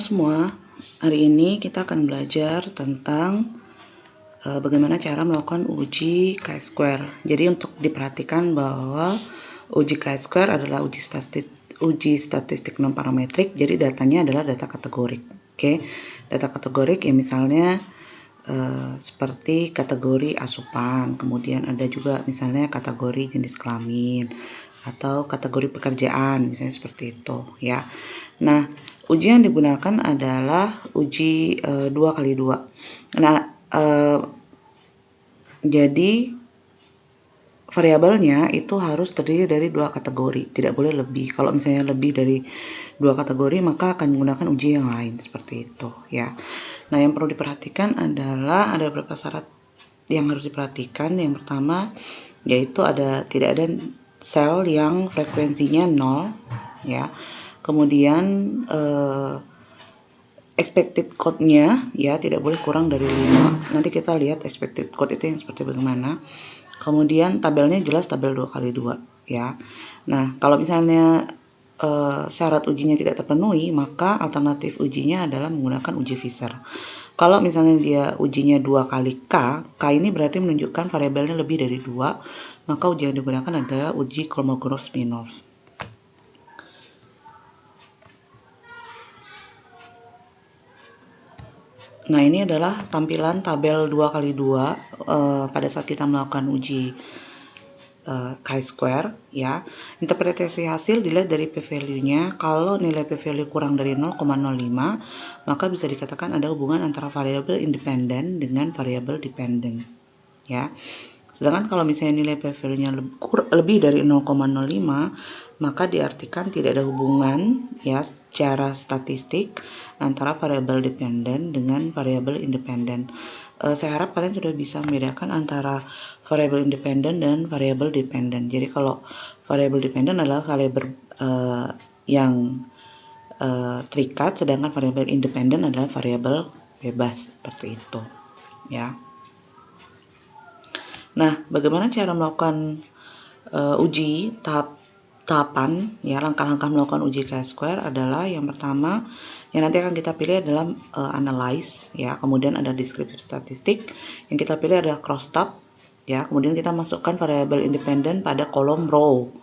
Halo semua, hari ini kita akan belajar tentang bagaimana cara melakukan uji chi-square. Jadi untuk diperhatikan bahwa uji chi-square adalah uji statistik non parametrik, jadi datanya adalah data kategorik. Oke, data kategorik ya misalnya seperti kategori asupan, kemudian ada juga misalnya kategori jenis kelamin atau kategori pekerjaan, misalnya seperti itu ya. Nah, uji yang digunakan adalah uji 2x2. Nah, jadi variabelnya itu harus terdiri dari 2 kategori, tidak boleh lebih. Kalau misalnya lebih dari 2 kategori maka akan menggunakan uji yang lain, seperti itu ya. Nah, yang perlu diperhatikan adalah ada beberapa syarat yang harus diperhatikan. Yang pertama yaitu tidak ada sel yang frekuensinya 0 ya. Kemudian expected code-nya ya tidak boleh kurang dari 5. Nanti kita lihat expected code itu yang seperti bagaimana. Kemudian tabelnya jelas tabel 2x2 ya. Nah, kalau misalnya syarat ujinya tidak terpenuhi, maka alternatif ujinya adalah menggunakan uji Fisher. Kalau misalnya dia ujinya 2 kali K ini berarti menunjukkan variabelnya lebih dari 2, maka uji yang digunakan adalah uji Kolmogorov-Smirnov. Nah, ini adalah tampilan tabel 2x2 pada saat kita melakukan uji chi-square ya. Interpretasi hasil dilihat dari p-value-nya. Kalau nilai p-value kurang dari 0,05, maka bisa dikatakan ada hubungan antara variabel independen dengan variabel dependen ya. Sedangkan kalau misalnya nilai p-value-nya lebih dari 0,05, maka diartikan tidak ada hubungan ya secara statistik antara variabel dependen dengan variabel independen. Saya harap kalian sudah bisa membedakan antara variabel independen dan variabel dependen. Jadi kalau variabel dependen adalah variabel yang terikat, sedangkan variabel independen adalah variabel bebas, seperti itu ya. Nah, bagaimana cara melakukan uji tahapan ya, langkah-langkah melakukan uji chi-square adalah yang pertama yang nanti akan kita pilih adalah analyze ya, kemudian ada descriptive statistik, yang kita pilih adalah crosstab ya, kemudian kita masukkan variabel independen pada kolom row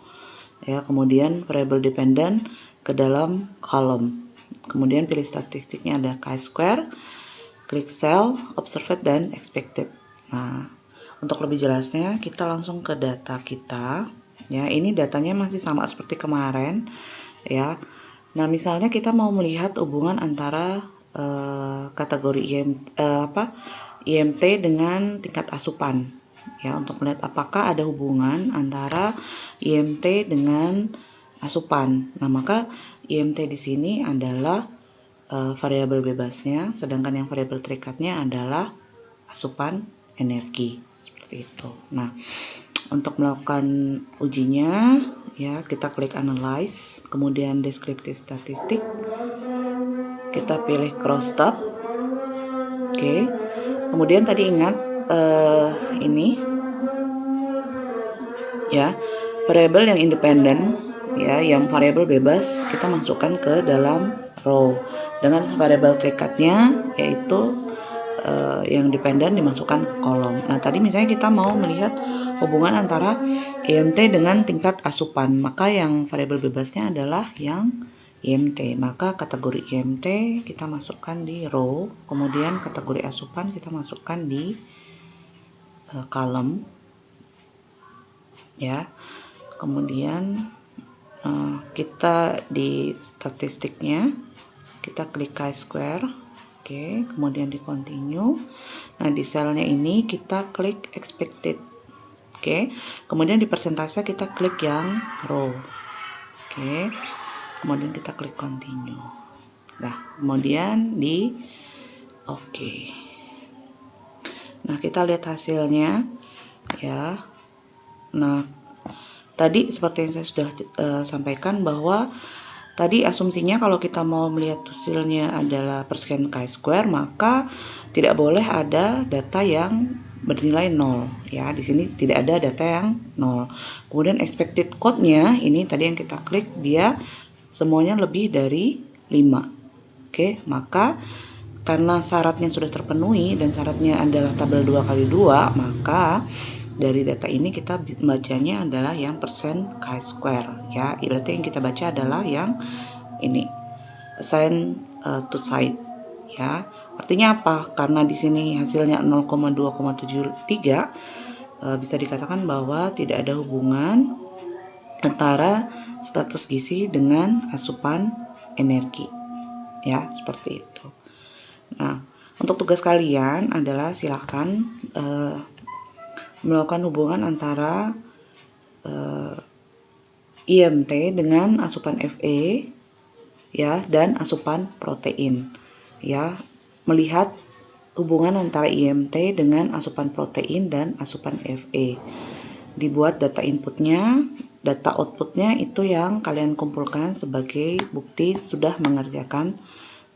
ya, kemudian variabel dependen ke dalam kolom, kemudian pilih statistiknya ada chi-square, klik cell, observed dan expected. Nah, untuk lebih jelasnya kita langsung ke data kita ya. Ini datanya masih sama seperti kemarin ya. Nah, misalnya kita mau melihat hubungan antara kategori IMT dengan tingkat asupan ya, untuk melihat apakah ada hubungan antara IMT dengan asupan. Nah, maka IMT di sini adalah variabel bebasnya, sedangkan yang variabel terikatnya adalah asupan energi, seperti itu. Nah, untuk melakukan ujinya ya, kita klik analyze, kemudian descriptive statistik, kita pilih crosstab. Oke. Kemudian tadi ingat ini ya, variabel yang independen ya, yang variabel bebas kita masukkan ke dalam row, dengan variabel terikatnya yaitu yang dependen dimasukkan ke kolom. Nah, tadi misalnya kita mau melihat hubungan antara IMT dengan tingkat asupan, maka yang variabel bebasnya adalah yang IMT, maka kategori IMT kita masukkan di row, kemudian kategori asupan kita masukkan di kolom ya. Kemudian kita di statistiknya kita klik chi-square. Oke, kemudian di continue. Nah, di selnya ini kita klik expected. Oke, kemudian di persentase kita klik yang row. Oke, kemudian kita klik continue. Nah, kemudian di oke. Nah, kita lihat hasilnya ya. Nah, tadi seperti yang saya sudah sampaikan bahwa tadi asumsinya kalau kita mau melihat hasilnya adalah persen chi-square, maka tidak boleh ada data yang bernilai 0 ya. Di sini tidak ada data yang 0. Kemudian expected code-nya ini tadi yang kita klik, dia semuanya lebih dari 5. Oke, maka karena syaratnya sudah terpenuhi dan syaratnya adalah tabel 2x2, maka dari data ini kita bacanya adalah yang persen chi-square ya. Berarti yang kita baca adalah yang ini, assign to site ya. Artinya apa? Karena di sini hasilnya 0,2,73, bisa dikatakan bahwa tidak ada hubungan antara status gizi dengan asupan energi ya, seperti itu. Nah, untuk tugas kalian adalah silakan melakukan hubungan antara IMT dengan asupan Fe ya dan asupan protein ya. Melihat hubungan antara IMT dengan asupan protein dan asupan Fe. Dibuat data inputnya, data outputnya itu yang kalian kumpulkan sebagai bukti sudah mengerjakan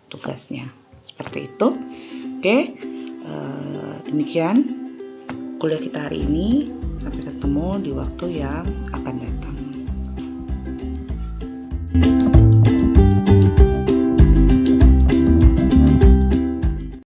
tugasnya. Seperti itu. Oke, demikian kuliah kita hari ini. Sampai ketemu di waktu yang akan datang.